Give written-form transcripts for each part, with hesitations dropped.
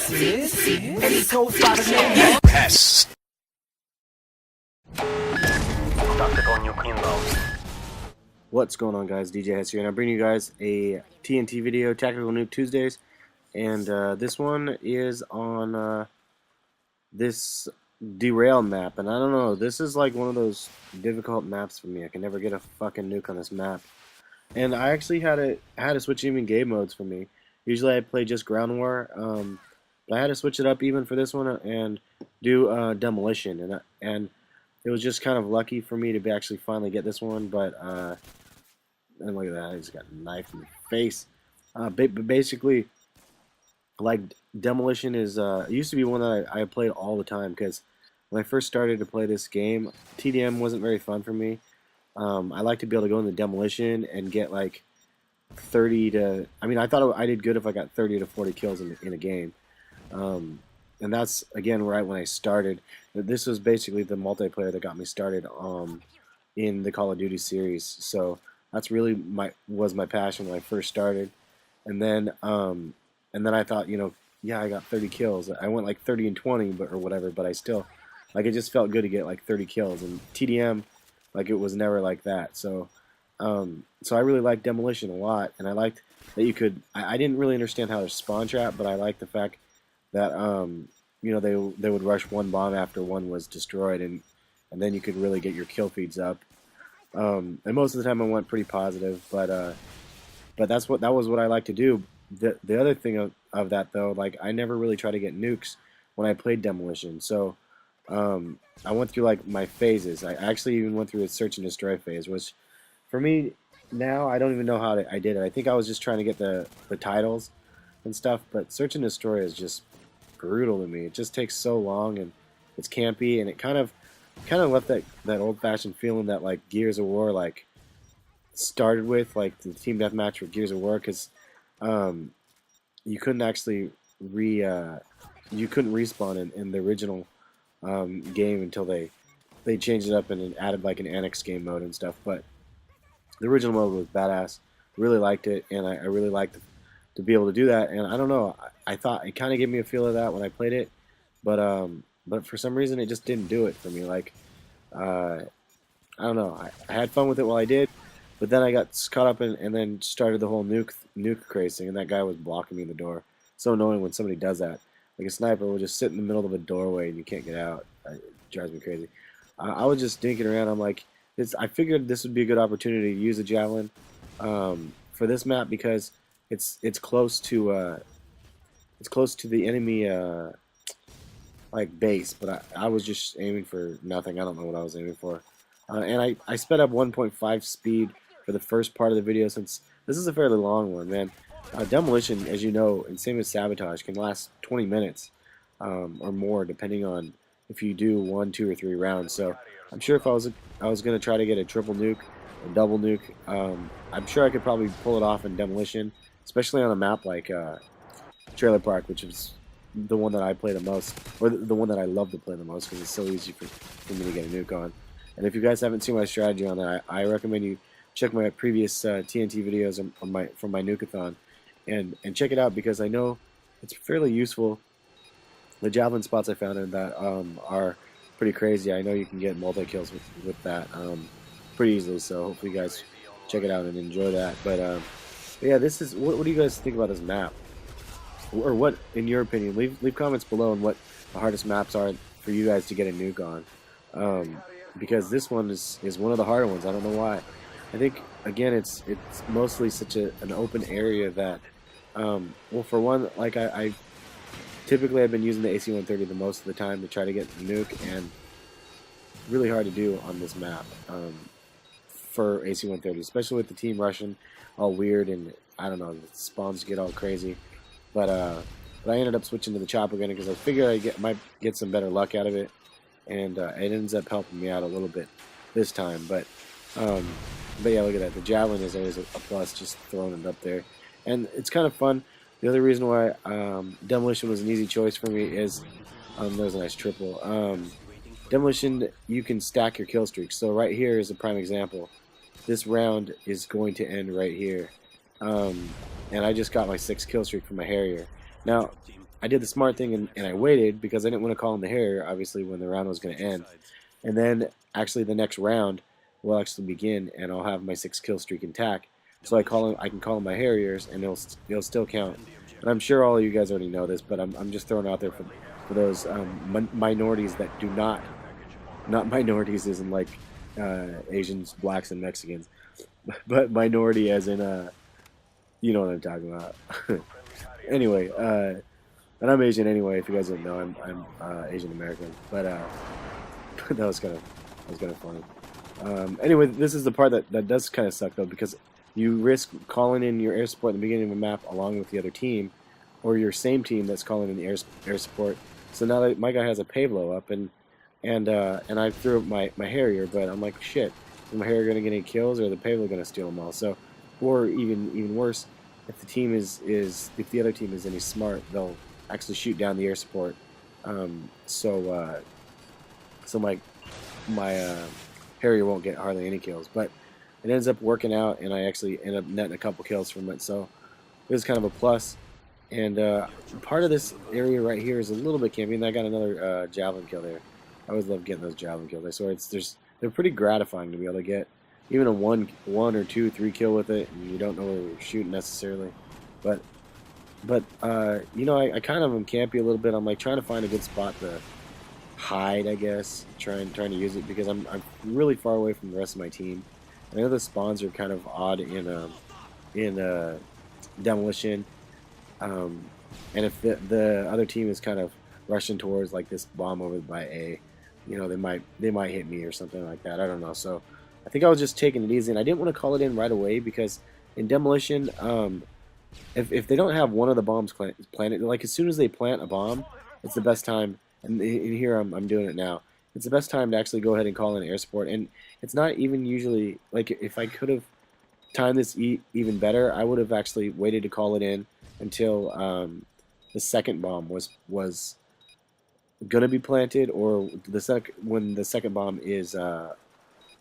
This is East Coast by the name Pass. Tactical nuke inbound. What's going on, guys? DJ Hess here, and I'm bringing you guys a TNT video, Tactical Nuke Tuesdays, and this one is on this DERAILED map, and I don't know, this is like one of those difficult maps for me. I can never get a fucking nuke on this map, and I actually had to switch even game modes for me. Usually I play just ground war, but I had to switch it up even for this one and do demolition, and it was just kind of lucky for me to actually finally get this one, but and look at that, I just got knifed in the face. But basically, like, demolition is it used to be one that I played all the time, because when I first started to play this game, TDM wasn't very fun for me. I like to be able to go into demolition and get like 30 to, I mean, I thought I did good if I got 30 to 40 kills in a game. And that's, again, right when I started. This was basically the multiplayer that got me started in the Call of Duty series. So that's really was my passion when I first started. And then I thought, you know, yeah, I got 30 kills. I went like 30 and 20, or whatever. But I still, like, it just felt good to get like 30 kills. And TDM, like, it was never like that. So I really liked demolition a lot, and I liked that you could. I didn't really understand how to spawn trap, but I liked the fact that you know, they would rush one bomb after one was destroyed, and then you could really get your kill feeds up. And most of the time I went pretty positive, but that was what I like to do. The other thing of that, though, like, I never really tried to get nukes when I played demolition. So I went through like my phases. I actually even went through a search and destroy phase, which for me now I don't even know how I did it. I think I was just trying to get the titles and stuff, but search and destroy is just brutal to me. It just takes so long, and it's campy, and it kind of left that old-fashioned feeling that like Gears of War like started with, like the team deathmatch for Gears of War, because you couldn't actually you couldn't respawn in the original game until they changed it up and added like an annex game mode and stuff. But the original mode was badass. Really liked it, and I really liked to be able to do that. And I don't know, I thought it kind of gave me a feel of that when I played it, but for some reason it just didn't do it for me. Like, I don't know, I had fun with it while I did, but then I got caught up and then started the whole nuke craze thing, and that guy was blocking me in the door. So annoying when somebody does that. Like, a sniper will just sit in the middle of a doorway and you can't get out. It drives me crazy. I was just dinking around. I'm like, I figured this would be a good opportunity to use a Javelin for this map, because it's close to the enemy like base, but I was just aiming for nothing. I don't know what I was aiming for, and I sped up 1.5 speed for the first part of the video, since this is a fairly long one, man. Demolition, as you know, and same as Sabotage, can last 20 minutes or more, depending on if you do 1, 2, or 3 rounds. So I'm sure if I was going to try to get a triple nuke, a double nuke, I'm sure I could probably pull it off in demolition, especially on a map like Trailer Park, which is the one that I play the most, or the one that I love to play the most, because it's so easy for me to get a nuke on. And if you guys haven't seen my strategy on that, I recommend you check my previous TNT videos from my nuke-a-thon, and check it out, because I know it's fairly useful. The Javelin spots I found in that are pretty crazy. I know you can get multi-kills with that pretty easily, so hopefully you guys check it out and enjoy that. But yeah, this is, what do you guys think about this map? Or what, in your opinion, leave comments below on what the hardest maps are for you guys to get a nuke on. Because this one is one of the harder ones. I don't know why. I think, again, it's mostly such an open area that, well, for one, like, I typically I've been using the AC-130 the most of the time to try to get the nuke, and really hard to do on this map for AC-130, especially with the team rushing all weird, and I don't know, the spawns get all crazy. But I ended up switching to the chopper gun because I figured I might get some better luck out of it, and it ends up helping me out a little bit this time. But yeah, look at that. The Javelin is always a plus, just throwing it up there, and it's kind of fun. The other reason why demolition was an easy choice for me is there's a nice triple. Demolition, you can stack your kill streaks. So right here is a prime example. This round is going to end right here. And I just got my 6th kill streak from my Harrier. Now, I did the smart thing and I waited because I didn't want to call in the Harrier, obviously, when the round was going to end. And then, actually, the next round will actually begin, and I'll have my 6 kill streak intact. So I can call in my Harriers, and it'll still count. And I'm sure all of you guys already know this, but I'm just throwing it out there for those minorities that do not minorities as in like Asians, blacks, and Mexicans, but minority as in you know what I'm talking about. Anyway, and I'm Asian anyway. If you guys didn't know, I'm Asian American. But that was kind of funny. Anyway, this is the part that does kind of suck though, because you risk calling in your air support at the beginning of a map along with the other team, or your same team that's calling in the air support. So now that my guy has a Pablo up, and I threw up my Harrier, but I'm like, shit, is my Harrier gonna get any kills, or the Pablo gonna steal them all? So, or even worse, if the team if the other team is any smart, they'll actually shoot down the air support. So my Harrier won't get hardly any kills, but it ends up working out, and I actually end up netting a couple kills from it. So it was kind of a plus. And part of this area right here is a little bit campy, and I got another Javelin kill there. I always love getting those Javelin kills there. So they're pretty gratifying to be able to get even a one or two, 3 kill with it, and you don't know where you're shooting necessarily. But you know, I kind of am campy a little bit. I'm like trying to find a good spot to hide, I guess, trying to use it, because I'm really far away from the rest of my team. I know the spawns are kind of odd in demolition. And if the other team is kind of rushing towards like this bomb over by A, you know, they might hit me or something like that. I don't know. So I think I was just taking it easy, and I didn't want to call it in right away, because in demolition, if they don't have one of the bombs planted, like as soon as they plant a bomb, it's the best time. And here I'm doing it now. It's the best time to actually go ahead and call in air support. And it's not even usually, like, if I could have timed this even better, I would have actually waited to call it in until the second bomb was gonna be planted, or when the second bomb is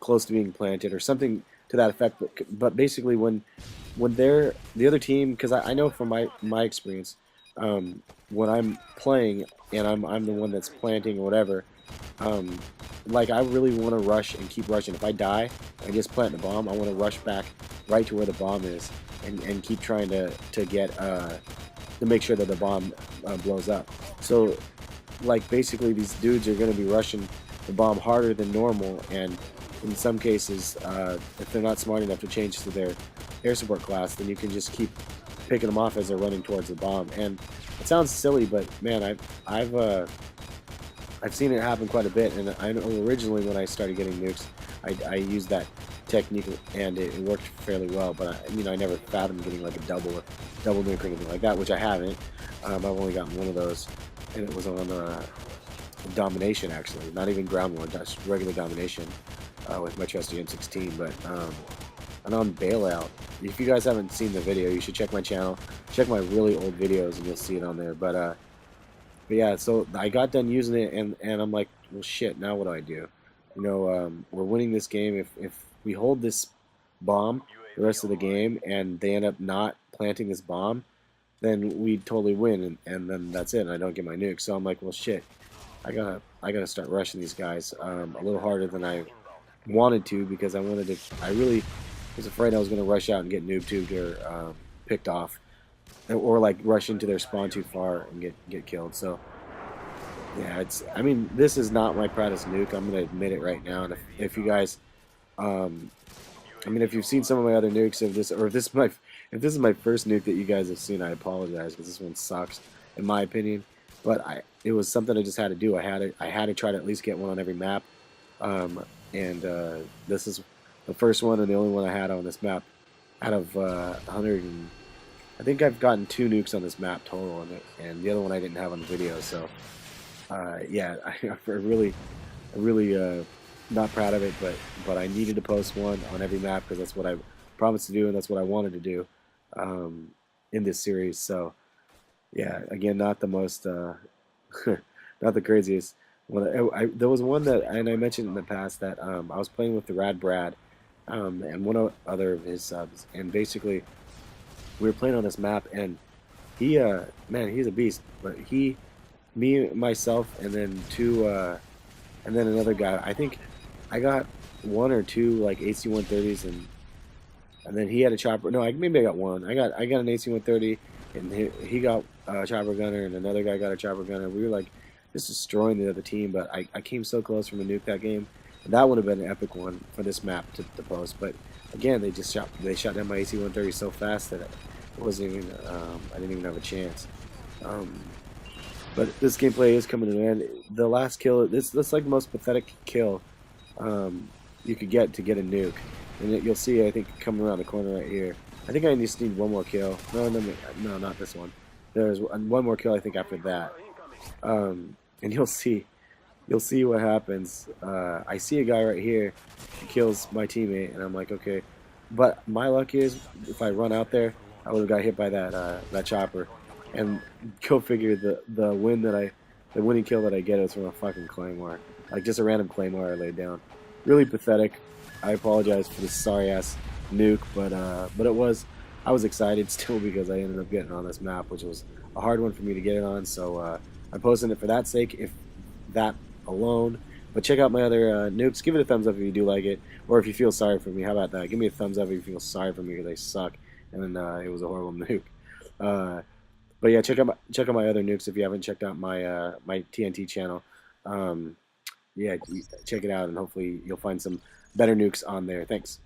close to being planted, or something to that effect. But basically, when the other team, because I know from my experience, when I'm playing and I'm the one that's planting or whatever, like I really want to rush and keep rushing. If I die and just plant the bomb, I want to rush back right to where the bomb is, and keep trying to get to make sure that the bomb blows up. So like basically these dudes are going to be rushing the bomb harder than normal, and in some cases, if they're not smart enough to change to their air support class, then you can just keep picking them off as they're running towards the bomb. And it sounds silly, but man, I've seen it happen quite a bit. And I know originally when I started getting nukes, I used that technique, and it worked fairly well. But I never fathomed getting like a double nuke or anything like that, which I haven't. I've only gotten one of those, and it was on domination, actually, not even ground war, just regular domination with my trusty M16. But and on BAILOUT, if you guys haven't seen the video, you should check my channel, check my really old videos, and you'll see it on there. But yeah, so I got done using it, and I'm like, well, shit, now what do I do? You know, we're winning this game. If we hold this bomb the rest of the game, and they end up not planting this bomb, then we totally win, and then that's it, and I don't get my nuke. So I'm like, well, shit, I gotta start rushing these guys a little harder than I wanted to, because I really was afraid I was gonna rush out and get noob-tubed or picked off, or like rush into their spawn too far and get killed. So yeah, I mean, this is not my proudest nuke. I'm gonna admit it right now. And if you guys, I mean, if you've seen some of my other nukes, if this is my first nuke that you guys have seen, I apologize, because this one sucks in my opinion. But it was something I just had to do. I had to try to at least get one on every map, and this is the first one and the only one I had on this map out of 100. I think I've gotten 2 nukes on this map total, and the other one I didn't have on the video. So yeah, I'm really not proud of it, but I needed to post one on every map, because that's what I promised to do, and that's what I wanted to do in this series. So yeah, again, not the most not the craziest. There was one that, and I mentioned in the past, that I was playing with the Rad Brad and one other of his subs, and basically we were playing on this map, and He man, he's a beast. But me, myself, and then and then another guy. I think I got one or two like AC-130s, and then he had a chopper. No, maybe I got one. I got an AC-130, and he got a chopper gunner, and another guy got a chopper gunner. We were like just destroying the other team, but I came so close from a nuke that game. And that would have been an epic one for this map to post. But again, they shot down my AC-130 so fast that it wasn't even I didn't even have a chance. Um, but this gameplay is coming to an end. The last kill, this like the most pathetic kill you could get to get a nuke. And you'll see, I think, coming around the corner right here. I think I just need one more kill. No, not this one. There's one more kill, I think, after that. And you'll see what happens. I see a guy right here. He kills my teammate, and I'm like, okay. But my luck is, if I run out there, I would have got hit by that chopper. And go figure, the winning kill that I get is from a fucking claymore, like just a random claymore I laid down. Really pathetic. I apologize for this sorry ass nuke, but I was excited still because I ended up getting on this map, which was a hard one for me to get it on. So I'm posting it for that sake, if that alone. But check out my other nukes. Give it a thumbs up if you do like it, or if you feel sorry for me. How about that? Give me a thumbs up if you feel sorry for me because I suck and it was a horrible nuke. But yeah, check out my other nukes if you haven't checked out my my TNT channel. Yeah, check it out, and hopefully you'll find some better nukes on there. Thanks.